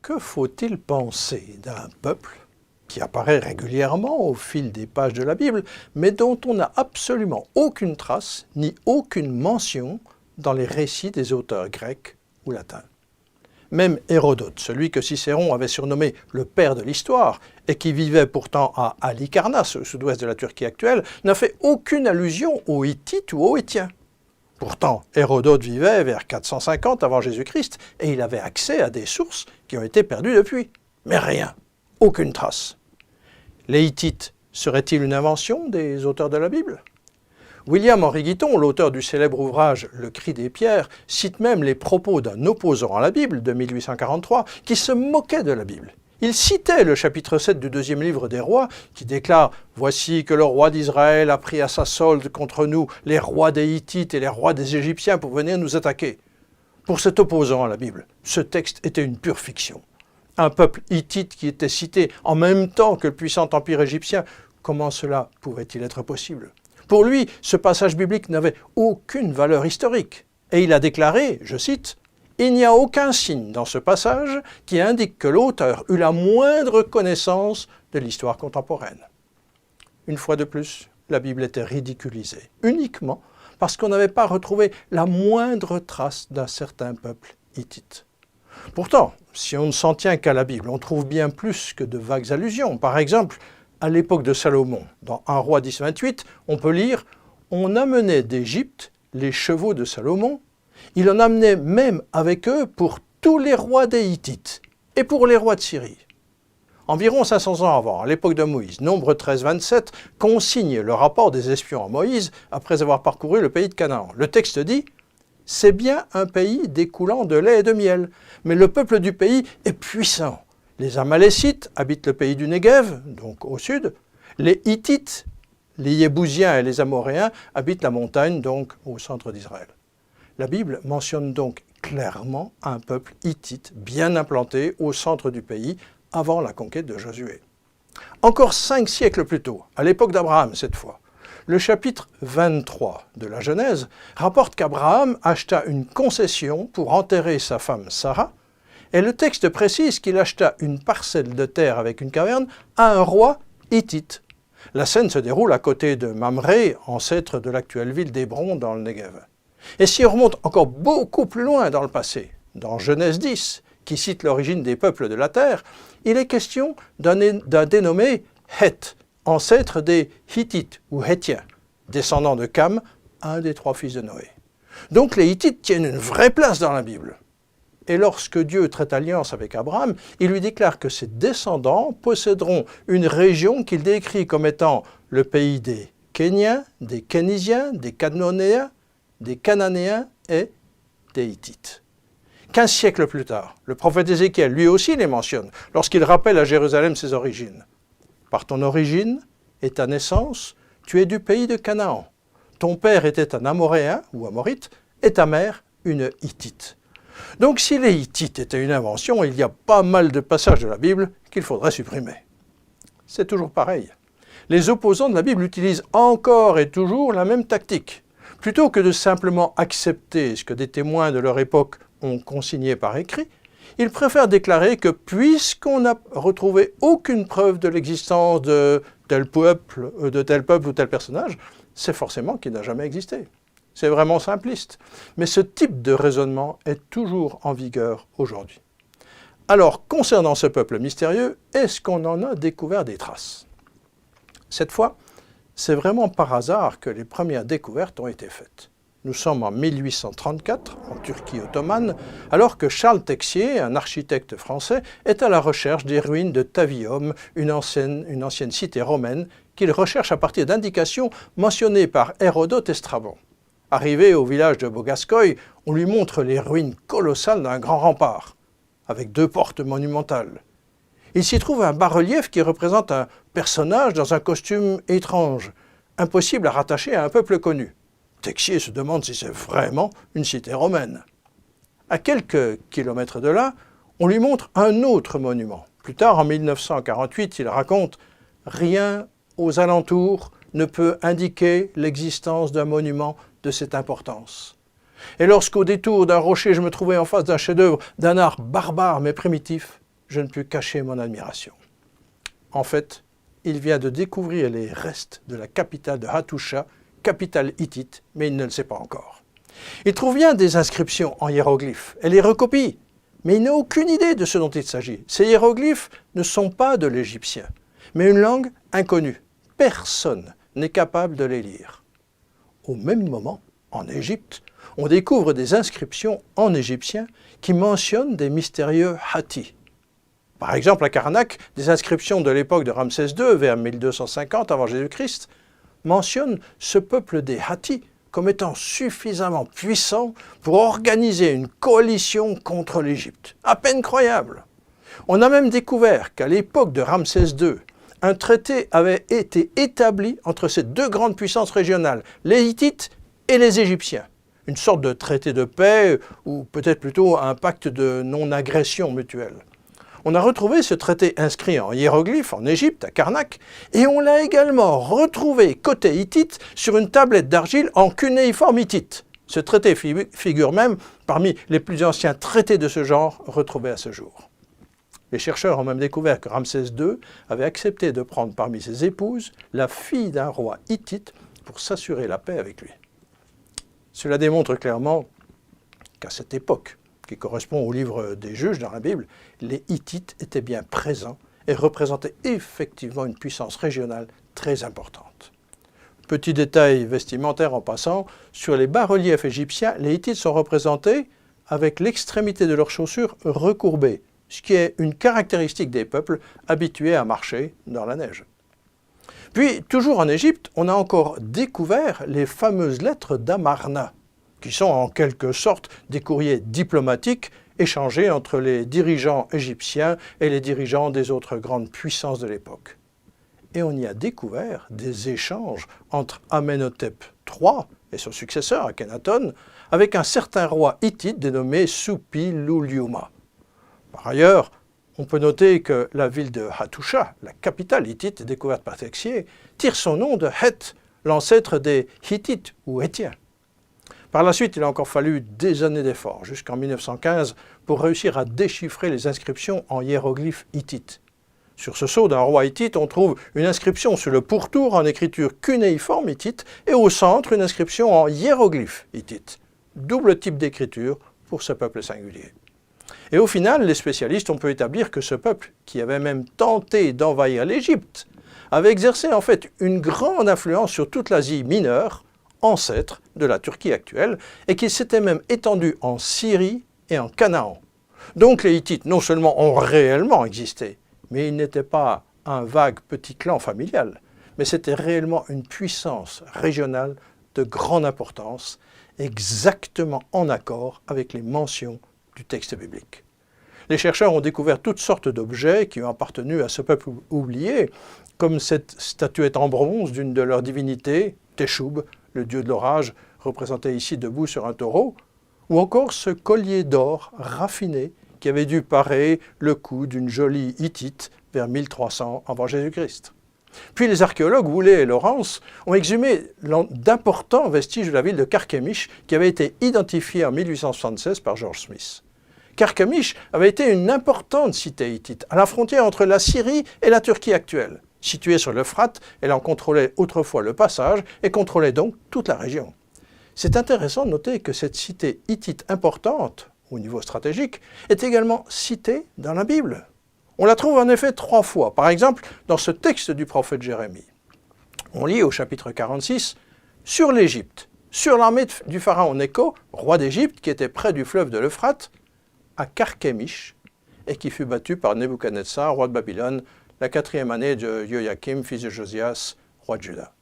Que faut-il penser d'un peuple qui apparaît régulièrement au fil des pages de la Bible, mais dont on n'a absolument aucune trace ni aucune mention dans les récits des auteurs grecs ou latins? Même Hérodote, celui que Cicéron avait surnommé le père de l'histoire et qui vivait pourtant à Halikarnasse, au sud-ouest de la Turquie actuelle, n'a fait aucune allusion aux Hittites ou aux Étiens. Pourtant, Hérodote vivait vers 450 avant Jésus-Christ et il avait accès à des sources qui ont été perdues depuis. Mais rien, aucune trace. Les Hittites seraient-ils une invention des auteurs de la Bible? William Henry Guiton, l'auteur du célèbre ouvrage « Le cri des pierres », cite même les propos d'un opposant à la Bible de 1843 qui se moquait de la Bible. Il citait le chapitre 7 du deuxième livre des rois qui déclare « Voici que le roi d'Israël a pris à sa solde contre nous les rois des Hittites et les rois des Égyptiens pour venir nous attaquer. » Pour cet opposant à la Bible, ce texte était une pure fiction. Un peuple hittite qui était cité en même temps que le puissant empire égyptien, comment cela pouvait-il être possible? Pour lui, ce passage biblique n'avait aucune valeur historique. Et il a déclaré, je cite, « Il n'y a aucun signe dans ce passage qui indique que l'auteur eut la moindre connaissance de l'histoire contemporaine. » Une fois de plus, la Bible était ridiculisée, uniquement parce qu'on n'avait pas retrouvé la moindre trace d'un certain peuple hittite. Pourtant, si on ne s'en tient qu'à la Bible, on trouve bien plus que de vagues allusions. Par exemple, à l'époque de Salomon, dans 1 Roi 10, 28, on peut lire « On amenait d'Égypte les chevaux de Salomon, il en amenait même avec eux pour tous les rois des Hittites et pour les rois de Syrie. » Environ 500 ans avant, à l'époque de Moïse, Nombre 13, 27 consigne le rapport des espions à Moïse après avoir parcouru le pays de Canaan. Le texte dit « C'est bien un pays découlant de lait et de miel, mais le peuple du pays est puissant. Les Amalécites habitent le pays du Négev, donc au sud. Les Hittites, les Yébousiens et les Amoréens habitent la montagne, donc au centre d'Israël. » La Bible mentionne donc clairement un peuple hittite bien implanté au centre du pays avant la conquête de Josué. Encore 5 siècles plus tôt, à l'époque d'Abraham cette fois, le chapitre 23 de la Genèse rapporte qu'Abraham acheta une concession pour enterrer sa femme Sarah, et le texte précise qu'il acheta une parcelle de terre avec une caverne à un roi hittite. La scène se déroule à côté de Mamré, ancêtre de l'actuelle ville d'Hébron dans le Negev. Et si on remonte encore beaucoup plus loin dans le passé, dans Genèse 10, qui cite l'origine des peuples de la terre, il est question d'un dénommé Heth, ancêtre des Hittites ou Hétiens, descendant de Cam, un des 3 fils de Noé. Donc les Hittites tiennent une vraie place dans la Bible. Et lorsque Dieu traite alliance avec Abraham, il lui déclare que ses descendants posséderont une région qu'il décrit comme étant le pays des Kéniens, des Kénisiens, des Cadmonéens, des Cananéens et des Hittites. 15 siècles plus tard, le prophète Ézéchiel lui aussi les mentionne lorsqu'il rappelle à Jérusalem ses origines. « Par ton origine et ta naissance, tu es du pays de Canaan. Ton père était un Amoréen ou Amorite et ta mère une Hittite. » Donc si les Hittites étaient une invention, il y a pas mal de passages de la Bible qu'il faudrait supprimer. C'est toujours pareil. Les opposants de la Bible utilisent encore et toujours la même tactique. Plutôt que de simplement accepter ce que des témoins de leur époque ont consigné par écrit, ils préfèrent déclarer que puisqu'on n'a retrouvé aucune preuve de l'existence de tel peuple ou tel personnage, c'est forcément qu'il n'a jamais existé. C'est vraiment simpliste. Mais ce type de raisonnement est toujours en vigueur aujourd'hui. Alors, concernant ce peuple mystérieux, est-ce qu'on en a découvert des traces? Cette fois, c'est vraiment par hasard que les premières découvertes ont été faites. Nous sommes en 1834, en Turquie ottomane, alors que Charles Texier, un architecte français, est à la recherche des ruines de Tavium, une ancienne cité romaine qu'il recherche à partir d'indications mentionnées par Hérodote et Strabon. Arrivé au village de Bogaskoï, on lui montre les ruines colossales d'un grand rempart, avec 2 portes monumentales. Il s'y trouve un bas-relief qui représente un personnage dans un costume étrange, impossible à rattacher à un peuple connu. Texier se demande si c'est vraiment une cité romaine. À quelques kilomètres de là, on lui montre un autre monument. Plus tard, en 1948, il raconte « Rien aux alentours ne peut indiquer l'existence d'un monument de cette importance. Et lorsqu'au détour d'un rocher, je me trouvais en face d'un chef-d'œuvre d'un art barbare mais primitif, je ne pus cacher mon admiration. » En fait, il vient de découvrir les restes de la capitale de Hattusha, capitale hittite, mais il ne le sait pas encore. Il trouve bien des inscriptions en hiéroglyphes et les recopie, mais il n'a aucune idée de ce dont il s'agit. Ces hiéroglyphes ne sont pas de l'égyptien, mais une langue inconnue. Personne n'est capable de les lire. Au même moment, en Égypte, on découvre des inscriptions en égyptien qui mentionnent des mystérieux Hatti. Par exemple, à Karnak, des inscriptions de l'époque de Ramsès II, vers 1250 avant Jésus-Christ, mentionnent ce peuple des Hatti comme étant suffisamment puissant pour organiser une coalition contre l'Égypte. À peine croyable. On a même découvert qu'à l'époque de Ramsès II, un traité avait été établi entre ces 2 grandes puissances régionales, les Hittites et les Égyptiens. Une sorte de traité de paix, ou peut-être plutôt un pacte de non-agression mutuelle. On a retrouvé ce traité inscrit en hiéroglyphes en Égypte, à Karnak, et on l'a également retrouvé côté hittite sur une tablette d'argile en cunéiforme hittite. Ce traité figure même parmi les plus anciens traités de ce genre retrouvés à ce jour. Les chercheurs ont même découvert que Ramsès II avait accepté de prendre parmi ses épouses la fille d'un roi hittite pour s'assurer la paix avec lui. Cela démontre clairement qu'à cette époque, qui correspond au livre des Juges dans la Bible, les Hittites étaient bien présents et représentaient effectivement une puissance régionale très importante. Petit détail vestimentaire en passant, sur les bas-reliefs égyptiens, les Hittites sont représentés avec l'extrémité de leurs chaussures recourbée, ce qui est une caractéristique des peuples habitués à marcher dans la neige. Puis, toujours en Égypte, on a encore découvert les fameuses lettres d'Amarna, qui sont en quelque sorte des courriers diplomatiques échangés entre les dirigeants égyptiens et les dirigeants des autres grandes puissances de l'époque. Et on y a découvert des échanges entre Amenhotep III et son successeur Akhenaton avec un certain roi hittite dénommé Suppiluliuma. Par ailleurs, on peut noter que la ville de Hattusha, la capitale hittite découverte par Texier, tire son nom de Het, l'ancêtre des Hittites ou Hétiens. Par la suite, il a encore fallu des années d'efforts, jusqu'en 1915, pour réussir à déchiffrer les inscriptions en hiéroglyphes hittites. Sur ce sceau d'un roi hittite, on trouve une inscription sur le pourtour en écriture cunéiforme hittite et au centre une inscription en hiéroglyphe hittite. Double type d'écriture pour ce peuple singulier. Et au final, les spécialistes ont pu établir que ce peuple, qui avait même tenté d'envahir l'Égypte, avait exercé en fait une grande influence sur toute l'Asie mineure, ancêtre de la Turquie actuelle, et qu'il s'était même étendu en Syrie et en Canaan. Donc les Hittites non seulement ont réellement existé, mais ils n'étaient pas un vague petit clan familial, mais c'était réellement une puissance régionale de grande importance, exactement en accord avec les mentions du texte biblique. Les chercheurs ont découvert toutes sortes d'objets qui ont appartenu à ce peuple oublié, comme cette statuette en bronze d'une de leurs divinités, Teshoub, le dieu de l'orage, représenté ici debout sur un taureau, ou encore ce collier d'or raffiné qui avait dû parer le cou d'une jolie hittite vers 1300 avant Jésus-Christ. Puis les archéologues Woolley et Lawrence ont exhumé d'importants vestiges de la ville de Carchemish qui avait été identifiée en 1876 par George Smith. Carchemish avait été une importante cité hittite, à la frontière entre la Syrie et la Turquie actuelle. Située sur l'Euphrate, elle en contrôlait autrefois le passage et contrôlait donc toute la région. C'est intéressant de noter que cette cité hittite importante, au niveau stratégique, est également citée dans la Bible. On la trouve en effet 3 fois, par exemple dans ce texte du prophète Jérémie. On lit au chapitre 46 « Sur l'Égypte, sur l'armée du pharaon Nécho, roi d'Égypte, qui était près du fleuve de l'Euphrate, à Carchemish, et qui fut battu par Nebuchadnezzar, roi de Babylone, la 4e année de Joachim, fils de Josias, roi de Juda.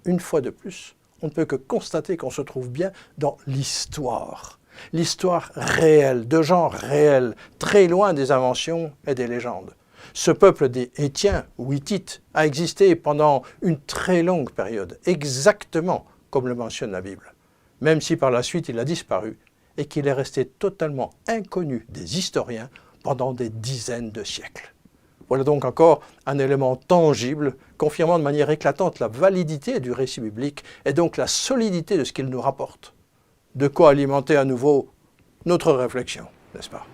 Une fois de plus, on ne peut que constater qu'on se trouve bien dans l'histoire. L'histoire réelle, de gens réels, très loin des inventions et des légendes. Ce peuple des Hétiens ou Hittites a existé pendant une très longue période, exactement comme le mentionne la Bible, même si par la suite il a disparu et qu'il est resté totalement inconnu des historiens pendant des dizaines de siècles. Voilà donc encore un élément tangible confirmant de manière éclatante la validité du récit biblique et donc la solidité de ce qu'il nous rapporte. De quoi alimenter à nouveau notre réflexion, n'est-ce pas ?